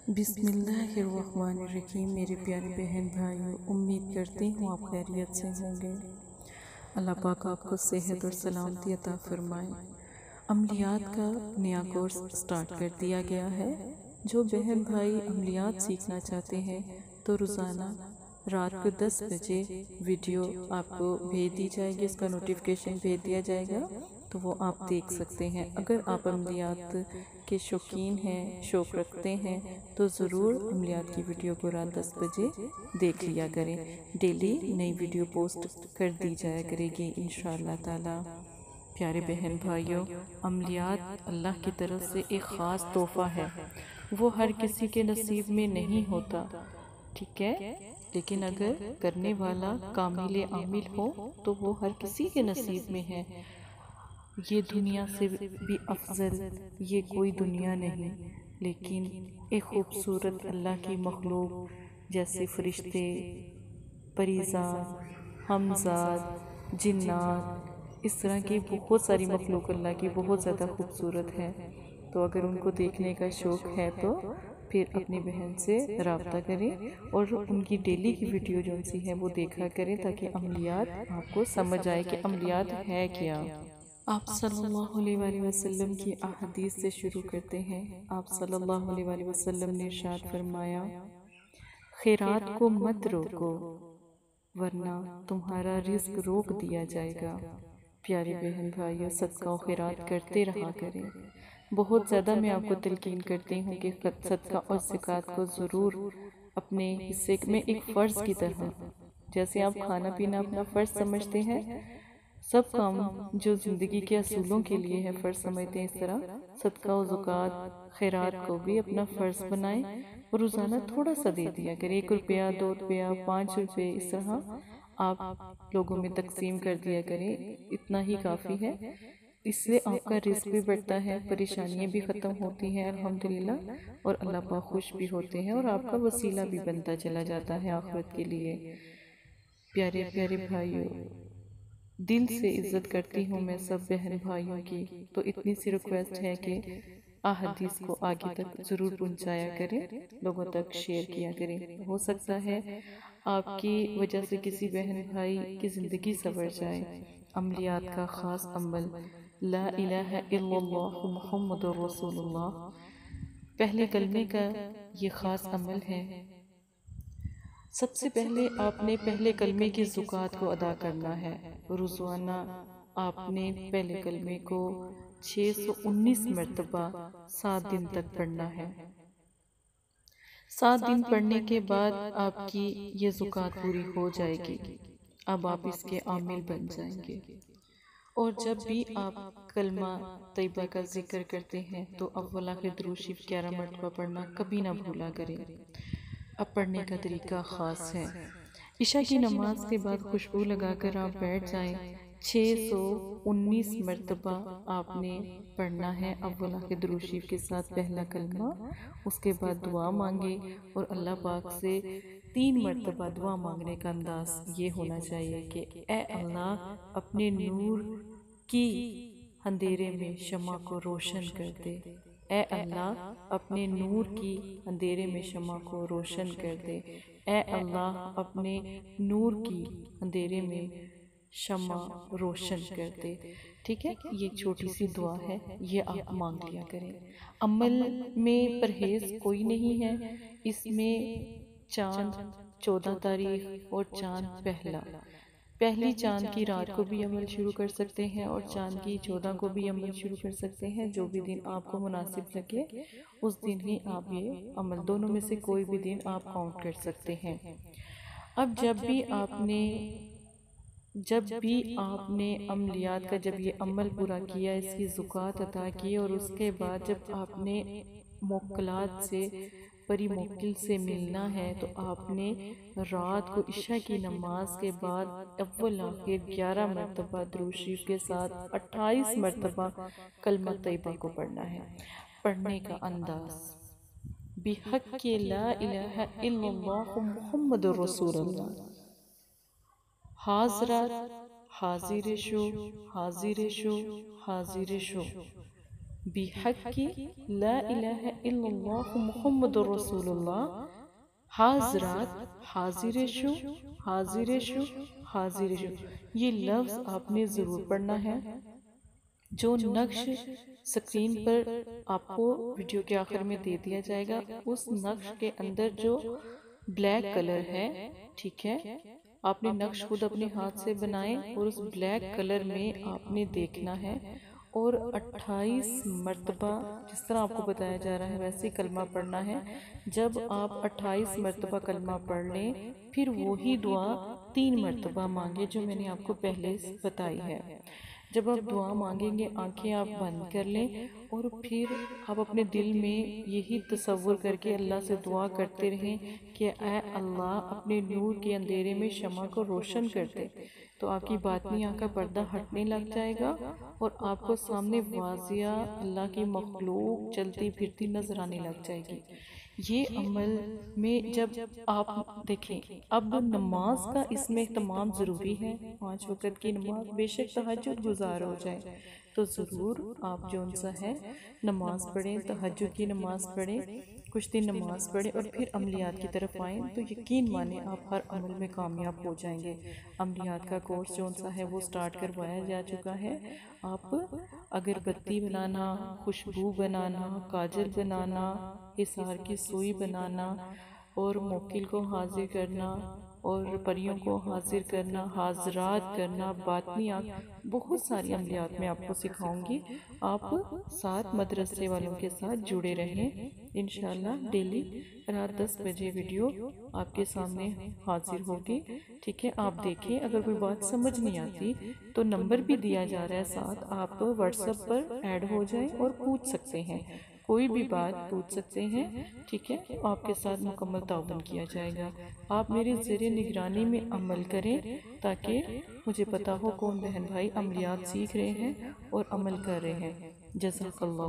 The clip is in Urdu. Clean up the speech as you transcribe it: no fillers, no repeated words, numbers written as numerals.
بسم اللہ الرحمن الرحیم۔ میرے پیارے بہن بھائیوں، امید کرتی ہوں آپ خیریت سے ہوں گے۔ اللہ پاک آپ کو صحت اور سلامتی عطا فرمائے۔ عملیات کا نیا کورس سٹارٹ کر دیا گیا ہے۔ جو بہن بھائی عملیات سیکھنا چاہتے ہیں تو روزانہ رات کو 10 بجے ویڈیو آپ کو بھیج دی جائے گی، اس کا نوٹیفیکیشن بھیج دیا جائے گا، تو وہ آپ دیکھ سکتے ہیں۔ اگر آپ عملیات کے شوقین ہیں، شوق رکھتے ہیں، تو ضرور عملیات کی ویڈیو کو رات 10 بجے دیکھ لیا کریں۔ ڈیلی نئی ویڈیو پوسٹ کر دی جایا کرے گی انشاءاللہ تعالی۔ پیارے بہن بھائیوں، عملیات اللہ کی طرف سے ایک خاص تحفہ ہے۔ وہ ہر کسی کے نصیب میں نہیں ہوتا، ٹھیک ہے، لیکن اگر کرنے والا کامل عامل ہو تو وہ ہر کسی کے نصیب میں ہے۔ یہ دنیا سے بھی افضل یہ کوئی دنیا نہیں، لیکن ایک خوبصورت اللہ کی مخلوق جیسے فرشتے، پریزاد، ہمزاد، جنات، اس طرح کی بہت ساری مخلوق اللہ کی بہت زیادہ خوبصورت ہے۔ تو اگر ان کو دیکھنے کا شوق ہے تو پھر اپنی بہن سے رابطہ کریں اور ان کی ڈیلی کی ویڈیو جو سی ہے وہ دیکھا کریں، تاکہ عملیات آپ کو سمجھ آئے کہ عملیات ہے کیا۔ آپ صلی اللہ علیہ وآلہ وسلم کی احادیث سے شروع کرتے ہیں۔ آپ صلی اللہ علیہ وآلہ وسلم نے ارشاد فرمایا، خیرات کو مت روکو ورنہ تمہارا رزق روک دیا جائے گا۔ پیارے بہن بھائیوں، صدقہ و خیرات کرتے رہا کریں۔ بہت زیادہ میں آپ کو تلقین کرتی ہوں کہ صدقہ اور زکوٰۃ کو ضرور اپنے حصے میں ایک فرض کی طرح، جیسے آپ کھانا پینا اپنا فرض سمجھتے ہیں، سب کام جو زندگی کے اصولوں کے لیے ہے فرض سمجھتے ہیں، اس طرح صدقہ و زکوٰۃ خیرات کو بھی اپنا فرض بنائیں اور روزانہ تھوڑا سا دے دیا کریں۔ 1 روپیہ، 2 روپیہ، 5 روپے، اس طرح آپ لوگوں میں تقسیم کر دیا کریں، اتنا ہی کافی ہے۔ اس سے آپ کا رزق بھی بڑھتا ہے، پریشانیاں بھی ختم ہوتی ہیں الحمدللہ، اور اللہ پاک خوش بھی ہوتے ہیں اور آپ کا وسیلہ بھی بنتا چلا جاتا ہے آخرت کے لیے۔ پیارے پیارے بھائیوں، دل سے عزت کرتی ہوں میں سب بہن بھائیوں کی، تو اتنی سی ریکویسٹ ہے کہ احادیث کو آگے تک ضرور پہنچایا کریں، لوگوں تک شیئر کیا کریں۔ ہو سکتا ہے آپ کی وجہ سے کسی بہن بھائی کی زندگی سنور جائے۔ عملیات کا خاص عمل لا الہ الا اللہ محمد رسول اللہ، پہلے کلمے کا یہ خاص عمل ہے۔ سب سے پہلے آپ نے پہلے کلمے کی زکوٰۃ کو ادا کرنا ہے۔ روزانہ آپ نے پہلے کلمے کو 619 مرتبہ 7 دن تک پڑھنا ہے۔ 7 دن پڑھنے کے بعد آپ کی یہ زکوٰۃ پوری ہو جائے گی، اب آپ اس کے عامل بن جائیں گے۔ اور جب بھی آپ کلمہ طیبہ کا ذکر کرتے ہیں تو اول آخر درود شریف 11 مرتبہ پڑھنا کبھی نہ بھولا کریں۔ اب پڑھنے کا طریقہ خاص ہے۔ عشاء کی نماز کے بعد خوشبو لگا کر آپ بیٹھ جائیں۔ 619 مرتبہ آپ نے پڑھنا ہے اول آخر درود شریف کے ساتھ پہلا کلمہ، اس کے بعد دعا مانگے اور اللہ پاک سے 3 مرتبہ دعا مانگنے کا انداز یہ ہونا چاہیے کہ اے اللہ اپنے نور کی اندھیرے میں شمع کو روشن کر دے، اے اللہ اپنے نور کی اندھیرے میں شمع کو روشن کر دے، اے اللہ اپنے نور کی اندھیرے میں شمع روشن کر دے۔ ٹھیک ہے، یہ ایک چھوٹی سی دعا ہے، یہ آپ مانگ لیا کریں۔ عمل میں پرہیز کوئی نہیں ہے، اس میں چاند 14 تاریخ اور چاند پہلی چاند کی رات کو بھی عمل شروع کر سکتے ہیں اور چاند کی 14 کو بھی عمل شروع کر سکتے ہیں۔ جو بھی دن آپ کو مناسب لگے اس دن ہی آپ یہ عمل، دونوں میں سے کوئی بھی دن آپ کاؤنٹ کر سکتے ہیں۔ اب جب بھی آپ نے عملیات کا جب یہ عمل پورا کیا، اس کی زکوٰۃ ادا کی، اور اس کے بعد جب آپ نے موکلات سے پری موکل سے ملنا ہے تو آپ نے رات کو عشاء کی نماز کے بعد اول آخر 11 مرتبہ درود شریف کے ساتھ 28 مرتبہ کلمہ طیبہ کو پڑھنا ہے۔ پڑھنے کا انداز بحق لا الہ الا اللہ محمد رسول اللہ، حاضرات حاضر شو، حاضر شو، حاضر شو، بحق لا الہ الا اللہ محمد رسول اللہ حاضرات حاضر شو حاضر شو حاضر شو. یہ لفظ آپ نے ضرور پڑھنا ہے. جو نقش سکرین پر آپ کو ویڈیو کے آخر میں دے دیا جائے گا، اس نقش کے اندر جو بلیک کلر ہے، ٹھیک ہے، آپ نے نقش خود اپنے ہاتھ سے بنائے اور اس بلیک کلر میں آپ نے دیکھنا ہے اور 28 مرتبہ جس طرح آپ کو بتایا جا رہا ہے ویسے کلمہ پڑھنا ہے. جب آپ 28 مرتبہ کلمہ پڑھ لیں پھر وہی دعا 3 مرتبہ مانگے جو میں نے آپ کو پہلے بتائی ہے. جب آپ دعا مانگیں گے آنکھیں آپ بند کر لیں اور پھر آپ اپنے دل میں یہی تصور کر کے اللہ سے دعا کرتے رہیں کہ اے اللہ اپنے نور کے اندھیرے میں شمع کو روشن کر دے. تو آپ کی باطنی آنکھ کا پردہ ہٹنے لگ جائے گا اور آپ کو سامنے واضح اللہ کی مخلوق چلتی پھرتی نظر آنے لگ جائے گی. یہ عمل میں جب آپ دیکھیں، اب نماز کا اس میں اہتمام ضروری ہے. 5 وقت کی نماز، بے شک تہجد گزار ہو جائے تو ضرور آپ جو انسا ہے نماز پڑھیں، تہجد کی نماز پڑھیں، کچھ دن نماز پڑھیں اور پھر عملیات کی طرف آئیں تو یقین مانیں آپ ہر عمل میں کامیاب ہو جائیں گے. عملیات کا کورس جو انسا ہے وہ سٹارٹ کروایا جا چکا ہے. آپ اگربتی بنانا، خوشبو بنانا، کاجل بنانا، حصار کی سوئی بنانا اور موکل کو حاضر کرنا اور پریوں کو حاضر کرنا، حاضرات کرنا، باطنی بہت ساری عملیات میں آپ کو سکھاؤں گی. آپ ساتھ مدرسے والوں کے ساتھ جڑے رہیں. انشاءاللہ ڈیلی رات 10 بجے ویڈیو آپ کے سامنے حاضر ہوگی. ٹھیک ہے، آپ دیکھیں. اگر کوئی بات سمجھ نہیں آتی تو نمبر بھی دیا جا رہا ہے ساتھ، آپ واٹس ایپ پر ایڈ ہو جائیں اور پوچھ سکتے ہیں، کوئی بھی بات پوچھ سکتے ہیں. ٹھیک ہے، آپ کے ساتھ مکمل تعاون کیا جائے گا. آپ میرے زیر نگرانی میں عمل کریں تاکہ مجھے پتا ہو کون بہن بھائی عملیات سیکھ رہے ہیں اور عمل کر رہے ہیں. جزاک اللہ.